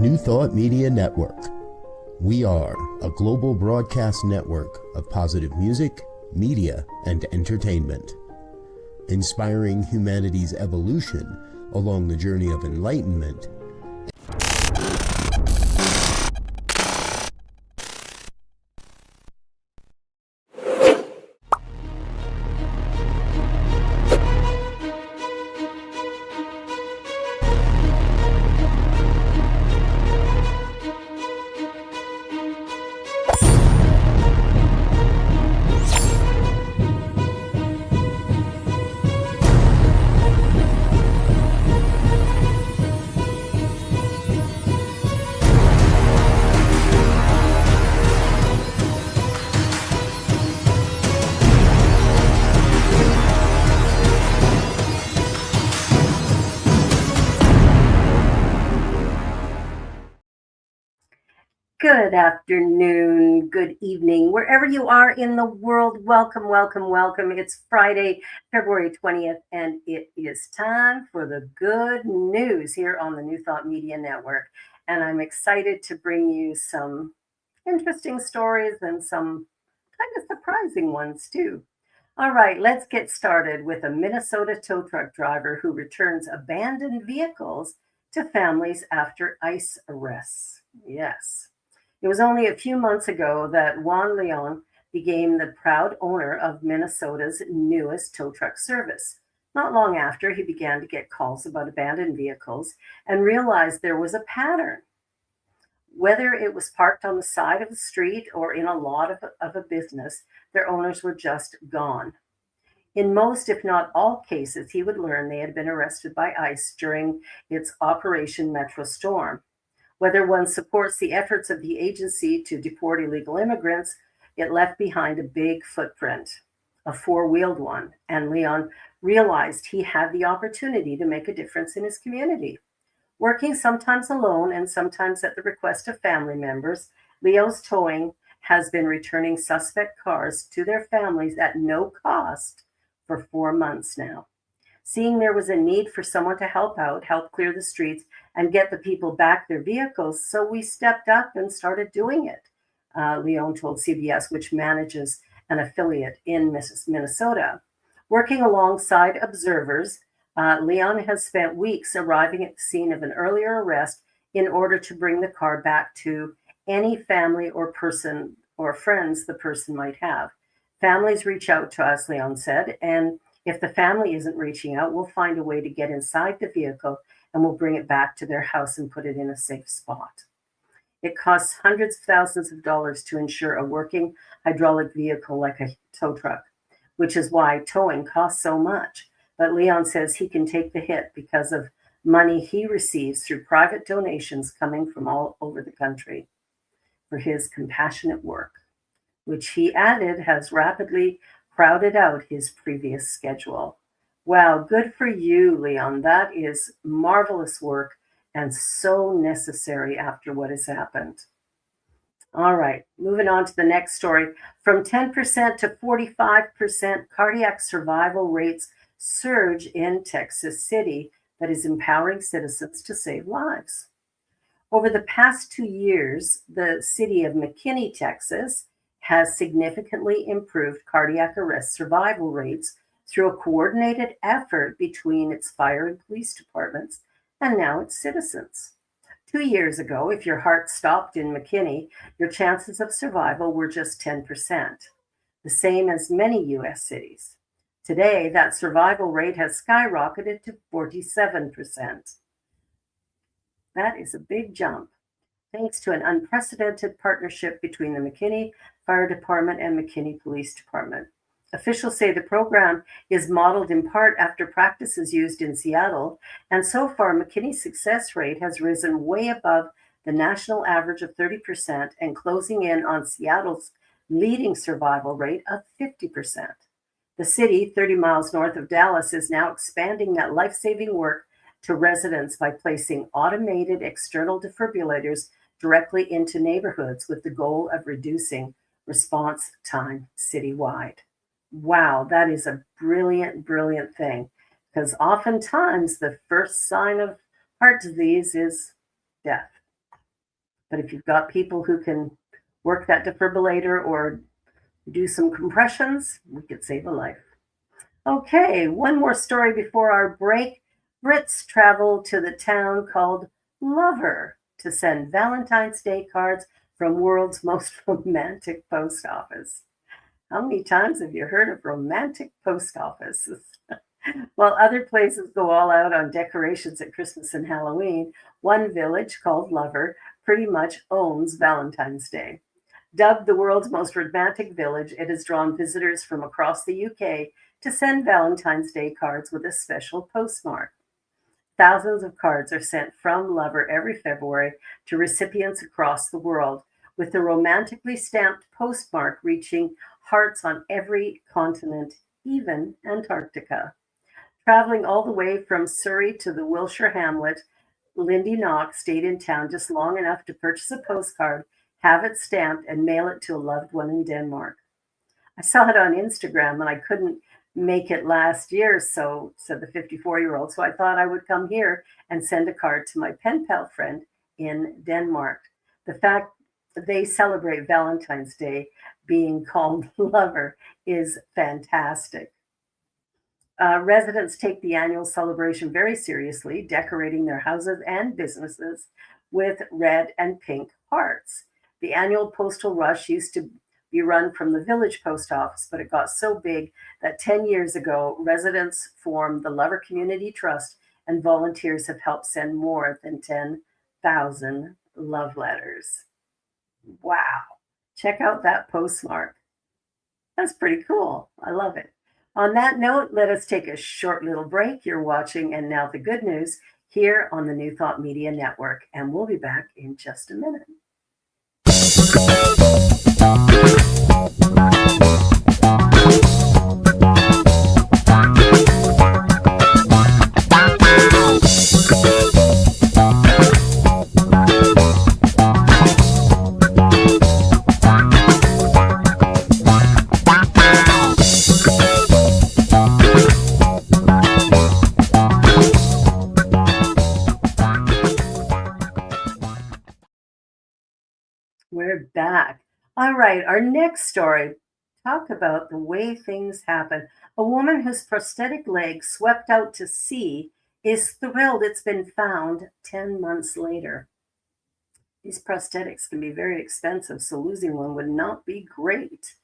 New Thought Media Network. We are a global broadcast network of positive music, media, and entertainment, inspiring humanity's evolution along the journey of enlightenment. Good afternoon, good evening, wherever you are in the world. Welcome, welcome, welcome. It's Friday, February 20th, and it is time for the good news here on the New Thought Media Network. And I'm excited to bring you some interesting stories and some kind of surprising ones too. All right, let's get started with a Minnesota tow truck driver who returns abandoned vehicles to families after ICE arrests. Yes. It was only a few months ago that Juan Leon became the proud owner of Minnesota's newest tow truck service. Not long after, he began to get calls about abandoned vehicles and realized there was a pattern. Whether it was parked on the side of the street or in a lot of a business, their owners were just gone. In most, if not all cases, he would learn they had been arrested by ICE during its Operation Metro Storm. Whether one supports the efforts of the agency to deport illegal immigrants, it left behind a big footprint, a four-wheeled one, and Leon realized he had the opportunity to make a difference in his community. Working sometimes alone and sometimes at the request of family members, Leo's Towing has been returning suspect cars to their families at no cost for 4 months now. Seeing there was a need for someone to help out, help clear the streets, and get the people back their vehicles, so we stepped up and started doing it, Leon told CBS, which manages an affiliate in Minnesota. Working alongside observers, Leon has spent weeks arriving at the scene of an earlier arrest in order to bring the car back to any family or person or friends the person might have. Families reach out to us, Leon said, and if the family isn't reaching out, we'll find a way to get inside the vehicle and we'll bring it back to their house and put it in a safe spot. It costs hundreds of thousands of dollars to insure a working hydraulic vehicle like a tow truck, which is why towing costs so much. But Leon says he can take the hit because of money he receives through private donations coming from all over the country for his compassionate work, which he added has rapidly crowded out his previous schedule. Wow, good for you, Leon. That is marvelous work and so necessary after what has happened. All right, moving on to the next story. From 10% to 45%, cardiac survival rates surge in Texas City that is empowering citizens to save lives. Over the past 2 years, the city of McKinney, Texas, has significantly improved cardiac arrest survival rates through a coordinated effort between its fire and police departments and now its citizens. 2 years ago, if your heart stopped in McKinney, your chances of survival were just 10%, the same as many U.S. cities. Today, that survival rate has skyrocketed to 47%. That is a big jump, thanks to an unprecedented partnership between the McKinney Fire Department and McKinney Police Department. Officials say the program is modeled in part after practices used in Seattle, and so far McKinney's success rate has risen way above the national average of 30% and closing in on Seattle's leading survival rate of 50%. The city, 30 miles north of Dallas, is now expanding that life-saving work to residents by placing automated external defibrillators directly into neighborhoods with the goal of reducing response time citywide. Wow, that is a brilliant, brilliant thing, because oftentimes the first sign of heart disease is death. But if you've got people who can work that defibrillator or do some compressions, we could save a life. Okay, one more story before our break. Brits travel to the town called Lover to send Valentine's Day cards from world's most romantic post office. How many times have you heard of romantic post offices? While other places go all out on decorations at Christmas and Halloween, one village called Lover pretty much owns Valentine's Day. Dubbed the world's most romantic village, it has drawn visitors from across the UK to send Valentine's Day cards with a special postmark. Thousands of cards are sent from Lover every February to recipients across the world, with the romantically stamped postmark reaching hearts on every continent, even Antarctica. Traveling all the way from Surrey to the Wiltshire hamlet, Lindy Knox stayed in town just long enough to purchase a postcard, have it stamped, and mail it to a loved one in Denmark. I saw it on Instagram and I couldn't make it last year, so said the 54-year-old. So I thought I would come here and send a card to my pen pal friend in Denmark. The fact that they celebrate Valentine's Day being called Lover is fantastic. Residents take the annual celebration very seriously, decorating their houses and businesses with red and pink hearts. The annual postal rush used to be run from the village post office, but it got so big that 10 years ago, residents formed the Lover Community Trust, and volunteers have helped send more than 10,000 love letters. Wow. Check out that postmark. That's pretty cool. I love it. On that note, let us take a short little break. You're watching And Now the Good News here on the New Thought Media Network, and we'll be back in just a minute. We're back. All right, our next story. Talk about the way things happen. A woman whose prosthetic leg swept out to sea is thrilled it's been found 10 months later. These prosthetics can be very expensive, so losing one would not be great.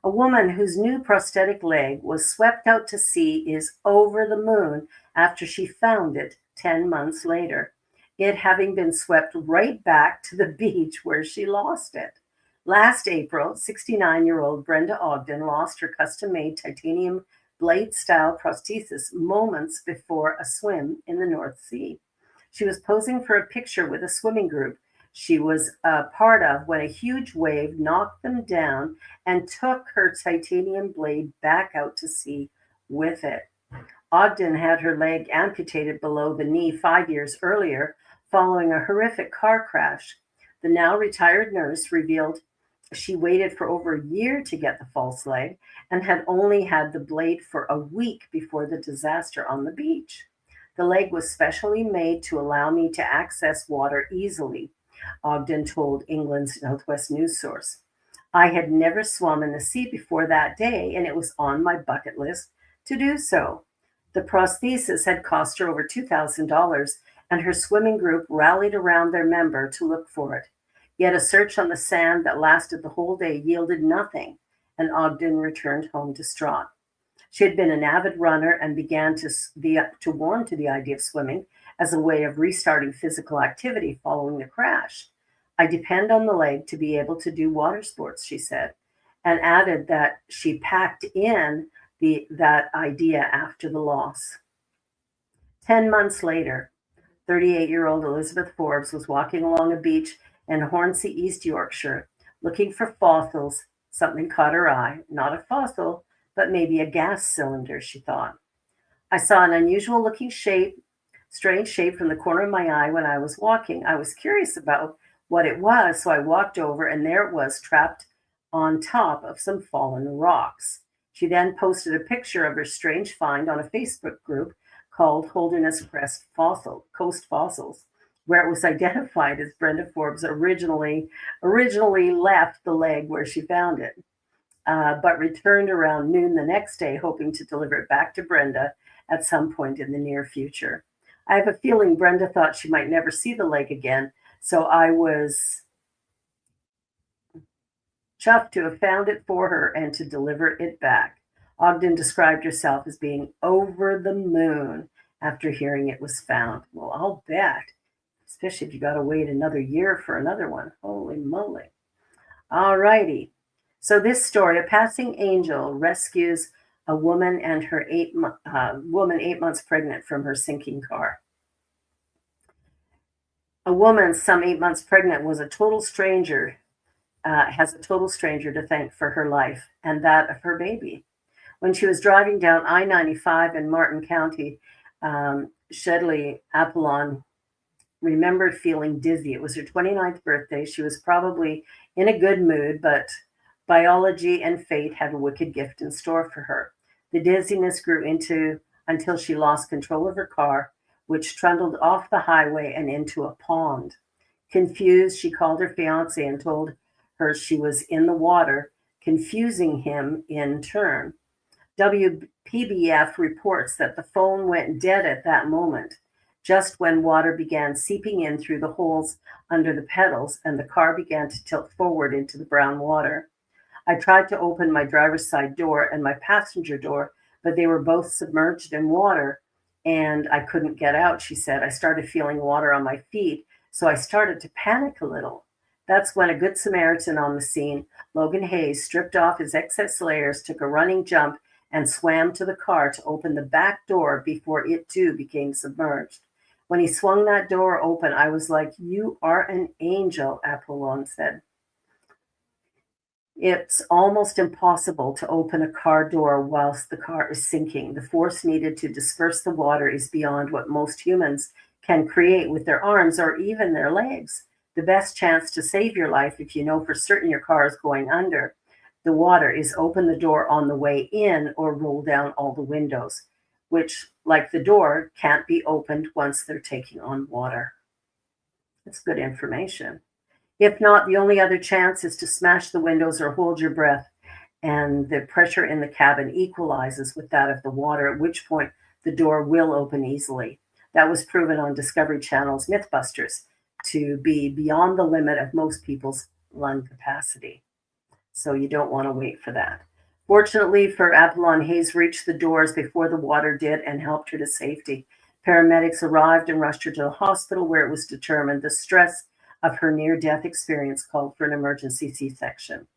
A woman whose new prosthetic leg was swept out to sea is over the moon after she found it 10 months later, it having been swept right back to the beach where she lost it. Last April, 69-year-old Brenda Ogden lost her custom-made titanium blade-style prosthesis moments before a swim in the North Sea. She was posing for a picture with a swimming group she was a part of when a huge wave knocked them down and took her titanium blade back out to sea with it. Ogden had her leg amputated below the knee 5 years earlier following a horrific car crash. The now retired nurse revealed she waited for over a year to get the false leg and had only had the blade for a week before the disaster on the beach. The leg was specially made to allow me to access water easily, Ogden told England's Southwest news source. I had never swum in the sea before that day, and it was on my bucket list to do so. The prosthesis had cost her over $2,000, and her swimming group rallied around their member to look for it. Yet a search on the sand that lasted the whole day yielded nothing, and Ogden returned home distraught. She had been an avid runner and began to warm to the idea of swimming as a way of restarting physical activity following the crash. I depend on the leg to be able to do water sports, she said, and added that she packed in that idea after the loss. 10 months later, 38-year-old Elizabeth Forbes was walking along a beach in Hornsey, East Yorkshire, looking for fossils. Something caught her eye. Not a fossil, but maybe a gas cylinder, she thought. I saw an unusual looking strange shape from the corner of my eye when I was walking. I was curious about what it was, so I walked over, and there it was, trapped on top of some fallen rocks. She then posted a picture of her strange find on a Facebook group called Holderness Coast Fossils. where it was identified as Brenda Forbes originally left the leg where she found it, but returned around noon the next day, hoping to deliver it back to Brenda at some point in the near future. I have a feeling Brenda thought she might never see the leg again, so I was chuffed to have found it for her and to deliver it back. Ogden described herself as being over the moon after hearing it was found. Well, I'll bet, especially if you got to wait another year for another one. Holy moly. All righty. So this story, a passing angel rescues a woman and her 8 months pregnant from her sinking car. A woman some 8 months pregnant was a total stranger, has a total stranger to thank for her life and that of her baby. When she was driving down I-95 in Martin County, Shedley Apollon remembered feeling dizzy. It was her 29th birthday. She was probably in a good mood, but biology and fate had a wicked gift in store for her. The dizziness grew until she lost control of her car, which trundled off the highway and into a pond. Confused, she called her fiance and told her she was in the water, confusing him in turn. WPBF reports that the phone went dead at that moment, just when water began seeping in through the holes under the pedals and the car began to tilt forward into the brown water. I tried to open my driver's side door and my passenger door, but they were both submerged in water and I couldn't get out, she said. I started feeling water on my feet, so I started to panic a little. That's when a good Samaritan on the scene, Logan Hayes, stripped off his excess layers, took a running jump, and swam to the car to open the back door before it too became submerged. When he swung that door open, I was like, "You are an angel," Apollon said. It's almost impossible to open a car door whilst the car is sinking. The force needed to disperse the water is beyond what most humans can create with their arms or even their legs. The best chance to save your life, if you know for certain your car is going under the water, is open the door on the way in or roll down all the windows, which, like the door, can't be opened once they're taking on water. That's good information. If not, the only other chance is to smash the windows or hold your breath, and the pressure in the cabin equalizes with that of the water, at which point the door will open easily. That was proven on Discovery Channel's Mythbusters to be beyond the limit of most people's lung capacity. So you don't want to wait for that. Fortunately for Apollon, Hayes reached the doors before the water did and helped her to safety. Paramedics arrived and rushed her to the hospital, where it was determined the stress of her near-death experience called for an emergency C-section.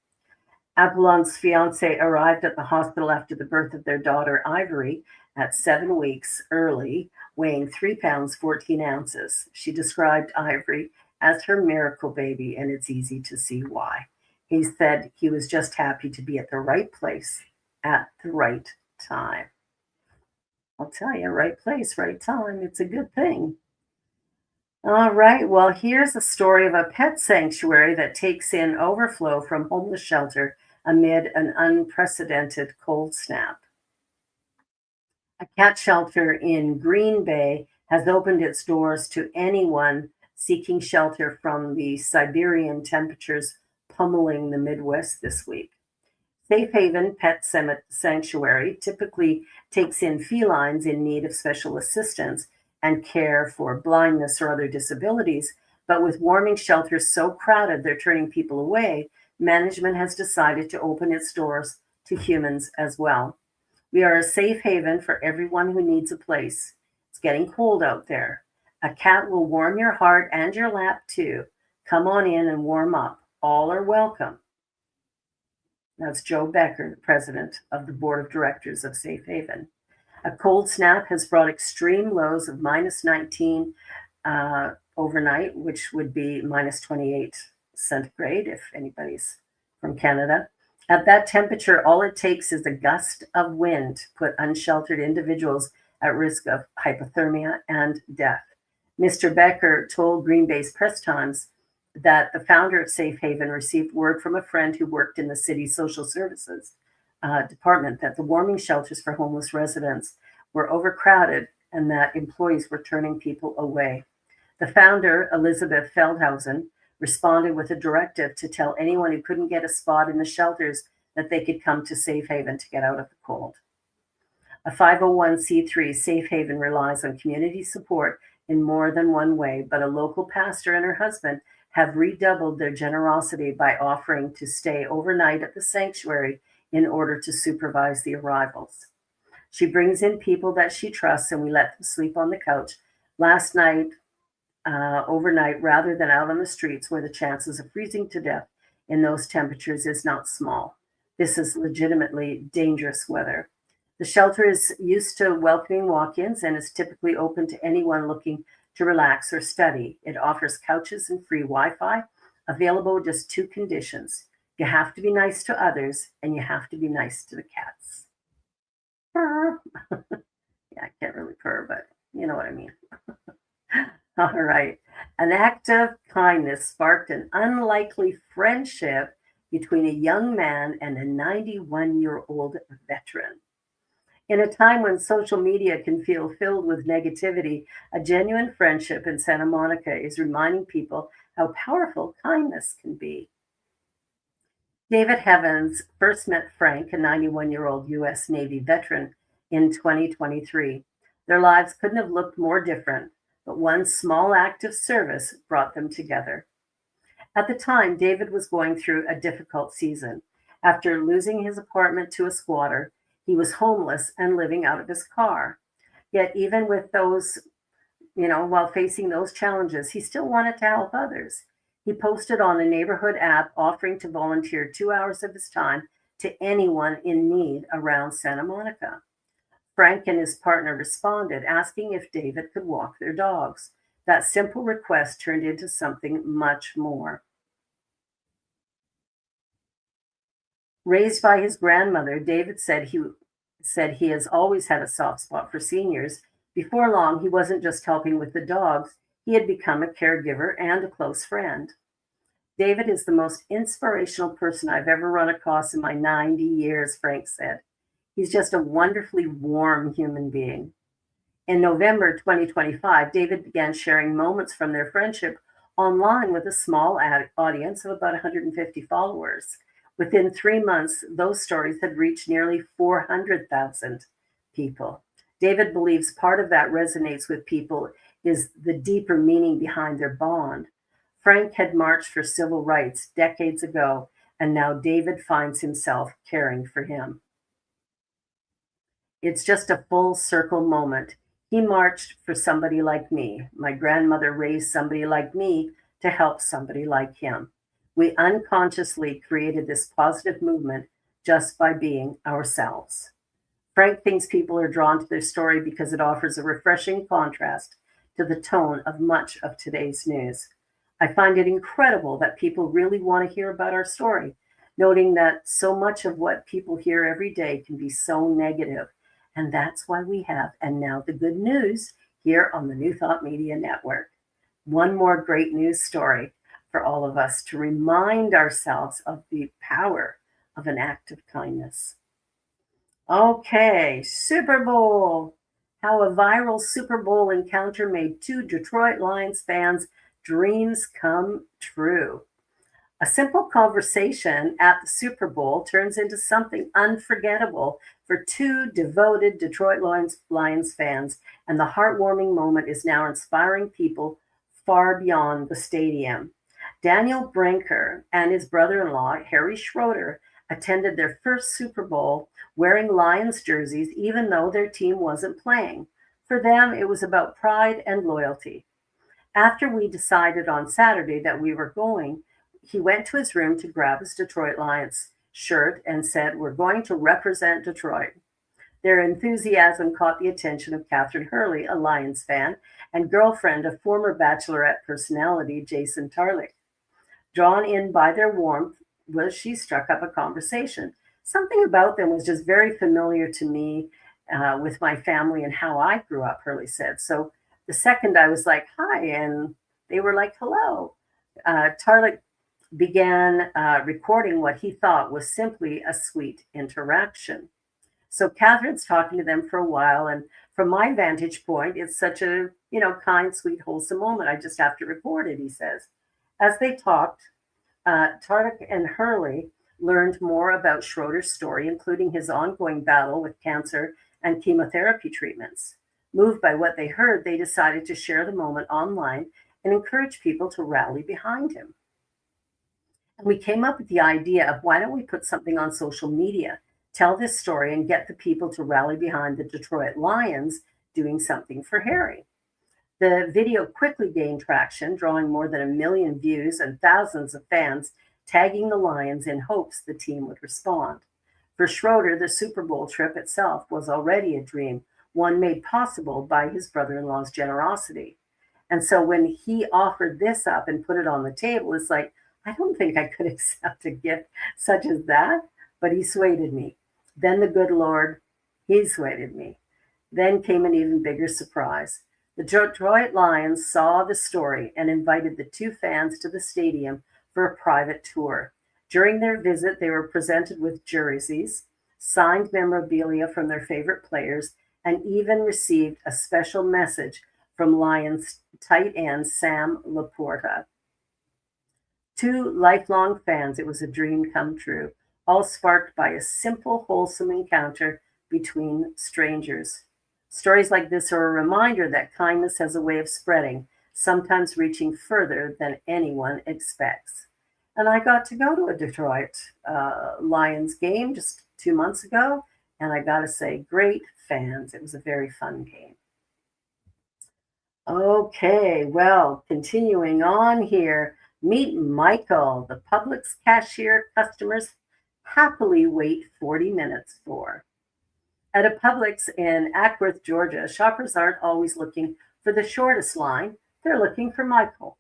Apollon's fiance arrived at the hospital after the birth of their daughter, Ivory, at 7 weeks early, weighing 3 pounds, 14 ounces. She described Ivory as her miracle baby, and it's easy to see why. He said he was just happy to be at the right place at the right time. I'll tell you, right place, right time. It's a good thing. All right. Well, here's a story of a pet sanctuary that takes in overflow from homeless shelter amid an unprecedented cold snap. A cat shelter in Green Bay has opened its doors to anyone seeking shelter from the Siberian temperatures pummeling the Midwest this week. Safe Haven Pet Sanctuary typically takes in felines in need of special assistance and care for blindness or other disabilities, but with warming shelters so crowded they're turning people away, management has decided to open its doors to humans as well. We are a safe haven for everyone who needs a place. It's getting cold out there. A cat will warm your heart and your lap too. Come on in and warm up. All are welcome. That's Joe Becker, the president of the board of directors of Safe Haven. A cold snap has brought extreme lows of minus 19 overnight, which would be minus 28 centigrade if anybody's from Canada. At that temperature, all it takes is a gust of wind to put unsheltered individuals at risk of hypothermia and death. Mr. Becker told Green Bay's Press Times that the founder of Safe Haven received word from a friend who worked in the city's social services department that the warming shelters for homeless residents were overcrowded and that employees were turning people away. The founder, Elizabeth Feldhausen, responded with a directive to tell anyone who couldn't get a spot in the shelters that they could come to Safe Haven to get out of the cold. A 501c3 Safe Haven relies on community support in more than one way, but a local pastor and her husband have redoubled their generosity by offering to stay overnight at the sanctuary in order to supervise the arrivals. She brings in people that she trusts, and we let them sleep on the couch last night, overnight, rather than out on the streets where the chances of freezing to death in those temperatures is not small. This is legitimately dangerous weather. The shelter is used to welcoming walk-ins and is typically open to anyone looking to relax or study. It offers couches and free Wi-Fi, available with just two conditions. You have to be nice to others, and you have to be nice to the cats. Purr. Yeah, I can't really purr, but you know what I mean. All right. An act of kindness sparked an unlikely friendship between a young man and a 91-year-old veteran. In a time when social media can feel filled with negativity, a genuine friendship in Santa Monica is reminding people how powerful kindness can be. David Heavens first met Frank, a 91-year-old U.S. Navy veteran, in 2023. Their lives couldn't have looked more different, but one small act of service brought them together. At the time, David was going through a difficult season. After losing his apartment to a squatter, he was homeless and living out of his car. Yet even with those, while facing those challenges, he still wanted to help others. He posted on a neighborhood app offering to volunteer 2 hours of his time to anyone in need around Santa Monica. Frank and his partner responded, asking if David could walk their dogs. That simple request turned into something much more. Raised by his grandmother, David said he has always had a soft spot for seniors. Before long, he wasn't just helping with the dogs, he had become a caregiver and a close friend. David is the most inspirational person I've ever run across in my 90 years, Frank said. He's just a wonderfully warm human being. In November 2025, David began sharing moments from their friendship online with a small audience of about 150 followers. Within 3 months, those stories had reached nearly 400,000 people. David believes part of that resonates with people is the deeper meaning behind their bond. Frank had marched for civil rights decades ago, and now David finds himself caring for him. It's just a full circle moment. He marched for somebody like me. My grandmother raised somebody like me to help somebody like him. We unconsciously created this positive movement just by being ourselves. Frank thinks people are drawn to their story because it offers a refreshing contrast to the tone of much of today's news. I find it incredible that people really want to hear about our story, noting that so much of what people hear every day can be so negative. And that's why we have, and now the good news, here on the New Thought Media Network. One more great news story for all of us to remind ourselves of the power of an act of kindness. Okay, Super Bowl. How a viral Super Bowl encounter made two Detroit Lions fans' dreams come true. A simple conversation at the Super Bowl turns into something unforgettable for two devoted Detroit Lions fans, and the heartwarming moment is now inspiring people far beyond the stadium. Daniel Brinker and his brother-in-law, Harry Schroeder, attended their first Super Bowl wearing Lions jerseys, even though their team wasn't playing. For them, it was about pride and loyalty. After we decided on Saturday that we were going, he went to his room to grab his Detroit Lions shirt and said, "We're going to represent Detroit." Their enthusiasm caught the attention of Catherine Hurley, a Lions fan, and girlfriend of former Bachelorette personality Jason Tarlick. Drawn in by their warmth, she struck up a conversation. Something about them was just very familiar to me with my family and how I grew up, Hurley said. So the second I was like, "Hi," and they were like, "Hello." Tarlick began recording what he thought was simply a sweet interaction. So Catherine's talking to them for a while, and from my vantage point, it's such a, kind, sweet, wholesome moment. I just have to record it, he says. As they talked, Tarek and Hurley learned more about Schroeder's story, including his ongoing battle with cancer and chemotherapy treatments. Moved by what they heard, they decided to share the moment online and encourage people to rally behind him. And we came up with the idea of why don't we put something on social media, tell this story, and get the people to rally behind the Detroit Lions doing something for Harry. The video quickly gained traction, drawing more than 1 million views and thousands of fans tagging the Lions in hopes the team would respond. For Schroeder, the Super Bowl trip itself was already a dream, one made possible by his brother-in-law's generosity. And so when he offered this up and put it on the table, it's like, I don't think I could accept a gift such as that, but he swayed me. Then the good Lord, he swayed me. Then came an even bigger surprise. The Detroit Lions saw the story and invited the two fans to the stadium for a private tour. During their visit, they were presented with jerseys, signed memorabilia from their favorite players, and even received a special message from Lions tight end Sam Laporta. Two lifelong fans, it was a dream come true, all sparked by a simple, wholesome encounter between strangers. Stories like this are a reminder that kindness has a way of spreading, sometimes reaching further than anyone expects. And I got to go to a Detroit Lions game just 2 months ago, and I got to say, great fans. It was a very fun game. Okay, well, continuing on here, meet Michael, the Publix cashier customers happily wait 40 minutes for. At a Publix in Ackworth, Georgia, shoppers aren't always looking for the shortest line. They're looking for Michael.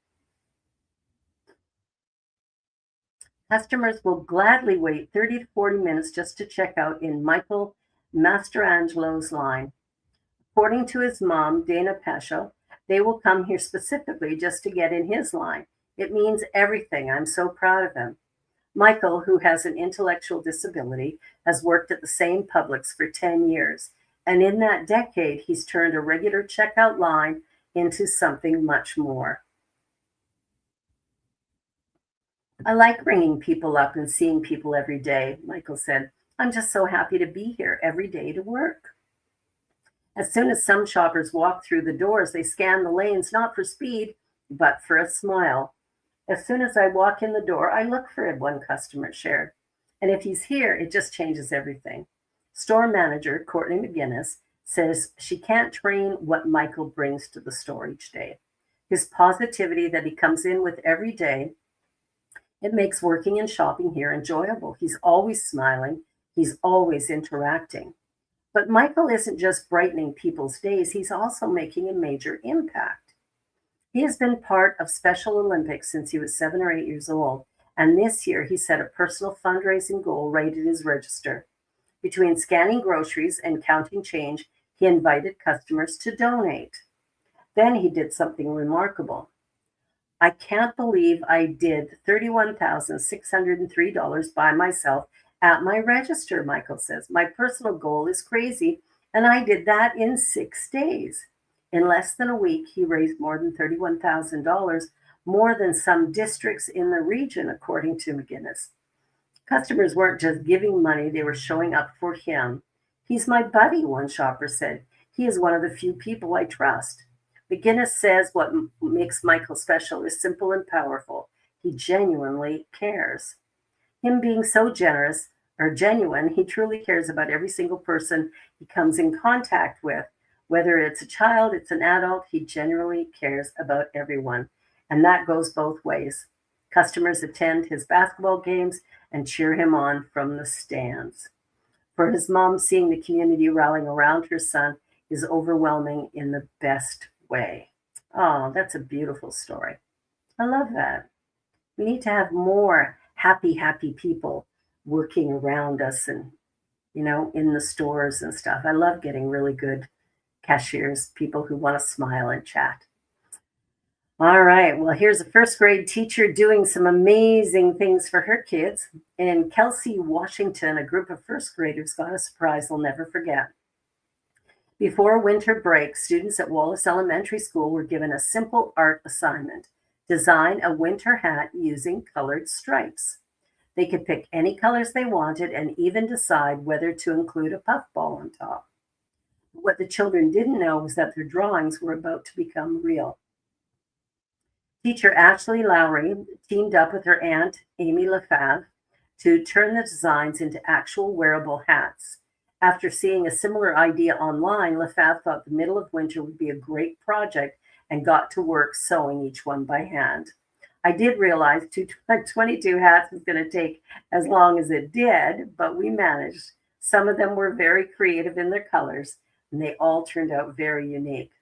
Customers will gladly wait 30 to 40 minutes just to check out in Michael Masterangelo's line. According to his mom, Dana Paschal, they will come here specifically just to get in his line. It means everything. I'm so proud of him. Michael, who has an intellectual disability, has worked at the same Publix for 10 years. And in that decade, he's turned a regular checkout line into something much more. I like ringing people up and seeing people every day, Michael said. I'm just so happy to be here every day to work. As soon as some shoppers walk through the doors, they scan the lanes not for speed, but for a smile. As soon as I walk in the door, I look for it, one customer shared. And if he's here, it just changes everything. Store manager Courtney McGinnis says she can't train what Michael brings to the store each day. His positivity that he comes in with every day, it makes working and shopping here enjoyable. He's always smiling. He's always interacting. But Michael isn't just brightening people's days. He's also making a major impact. He has been part of Special Olympics since he was 7 or 8 years old, and this year he set a personal fundraising goal right at his register. Between scanning groceries and counting change, he invited customers to donate. Then he did something remarkable. I can't believe I did $31,603 by myself at my register, Michael says. My personal goal is crazy, and I did that in 6 days. In less than a week, he raised more than $31,000, more than some districts in the region, according to McGinnis. Customers weren't just giving money, they were showing up for him. He's my buddy, one shopper said. He is one of the few people I trust. McGinnis says what makes Michael special is simple and powerful. He genuinely cares. Him being so generous or genuine, he truly cares about every single person he comes in contact with. Whether it's a child, it's an adult, he genuinely cares about everyone. And that goes both ways. Customers attend his basketball games and cheer him on from the stands. For his mom, seeing the community rallying around her son is overwhelming in the best way. Oh, that's a beautiful story. I love that. We need to have more happy people working around us and, in the stores and stuff. I love getting really good cashiers, people who want to smile and chat. All right. Well, here's a first grade teacher doing some amazing things for her kids. In Kelsey, Washington, a group of first graders got a surprise they'll never forget. Before winter break, students at Wallace Elementary School were given a simple art assignment: design a winter hat using colored stripes. They could pick any colors they wanted and even decide whether to include a puffball on top. What the children didn't know was that their drawings were about to become real. Teacher Ashley Lowry teamed up with her aunt, Amy Lefebvre, to turn the designs into actual wearable hats. After seeing a similar idea online, Lefebvre thought the middle of winter would be a great project and got to work sewing each one by hand. I did realize 22 hats was going to take as long as it did, but we managed. Some of them were very creative in their colors, and they all turned out very unique.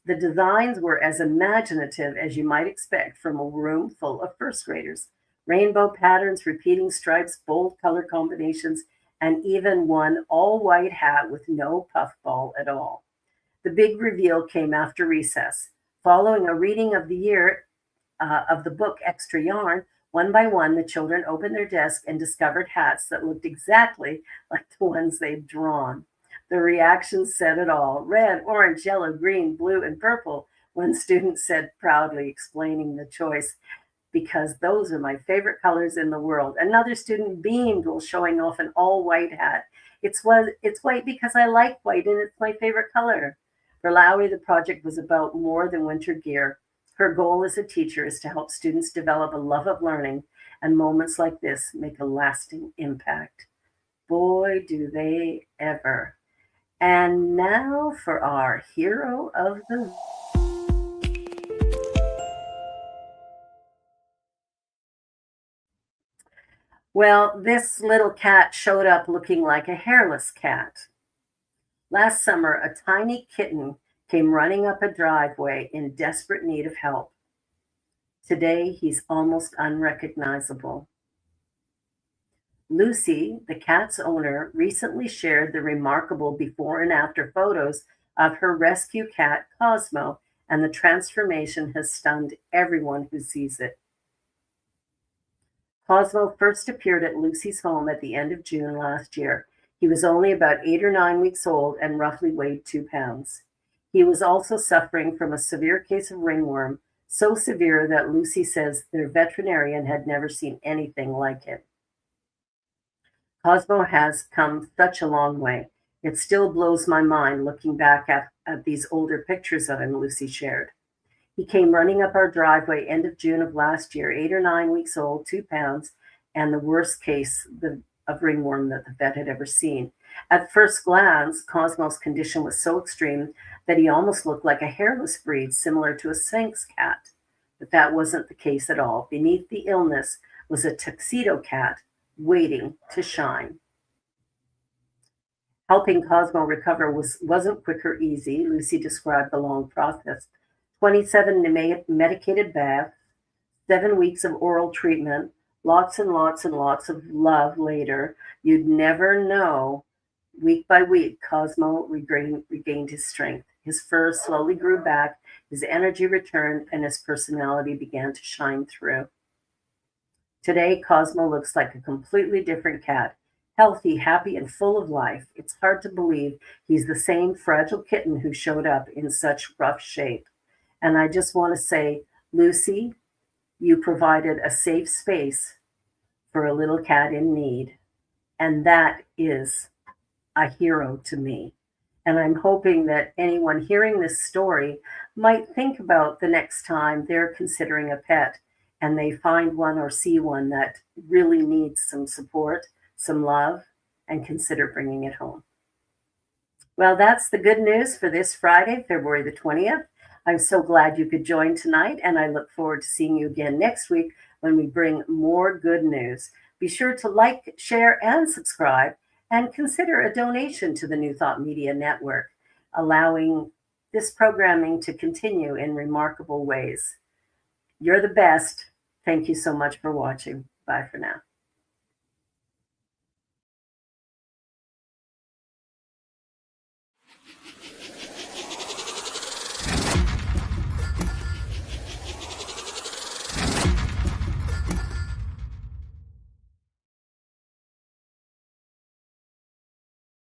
The designs were as imaginative as you might expect from a room full of first graders. Rainbow patterns, repeating stripes, bold color combinations, and even one all-white hat with no puffball at all. The big reveal came after recess. Following a reading of the year of the book Extra Yarn, one by one, the children opened their desk and discovered hats that looked exactly like the ones they'd drawn. The reactions said it all: red, orange, yellow, green, blue, and purple. One student said proudly, explaining the choice, because those are my favorite colors in the world. Another student beamed while showing off an all white hat. It's white because I like white and it's my favorite color. For Lowry, the project was about more than winter gear. Her goal as a teacher is to help students develop a love of learning, and moments like this make a lasting impact. Boy, do they ever. And now for our hero of the Well, this little cat showed up looking like a hairless cat. Last summer, a tiny kitten came running up a driveway in desperate need of help. Today, he's almost unrecognizable. Lucy, the cat's owner, recently shared the remarkable before and after photos of her rescue cat, Cosmo, and the transformation has stunned everyone who sees it. Cosmo first appeared at Lucy's home at the end of June last year. He was only about 8 or 9 weeks old and roughly weighed 2 pounds. He was also suffering from a severe case of ringworm, so severe that Lucy says their veterinarian had never seen anything like it. Cosmo has come such a long way. It still blows my mind looking back at these older pictures of him, Lucy shared. He came running up our driveway end of June of last year, 8 or 9 weeks old, 2 pounds, and the worst case of ringworm that the vet had ever seen. At first glance, Cosmo's condition was so extreme that he almost looked like a hairless breed, similar to a Sphynx cat. But that wasn't the case at all. Beneath the illness was a tuxedo cat waiting to shine. Helping Cosmo recover wasn't quick or easy. Lucy described the long process: 27 medicated baths, 7 weeks of oral treatment, lots and lots and lots of love later. You'd never know. Week by week, Cosmo regained his strength. His fur slowly grew back, his energy returned, and his personality began to shine through. Today, Cosmo looks like a completely different cat, healthy, happy, and full of life. It's hard to believe he's the same fragile kitten who showed up in such rough shape. And I just want to say, Lucy, you provided a safe space for a little cat in need. And that is a hero to me. And I'm hoping that anyone hearing this story might think about the next time they're considering a pet and they find one or see one that really needs some support, some love, and consider bringing it home. Well, that's the good news for this Friday, February the 20th. I'm so glad you could join tonight, and I look forward to seeing you again next week when we bring more good news. Be sure to like, share, and subscribe, and consider a donation to the New Thought Media Network, allowing this programming to continue in remarkable ways. You're the best. Thank you so much for watching. Bye for now.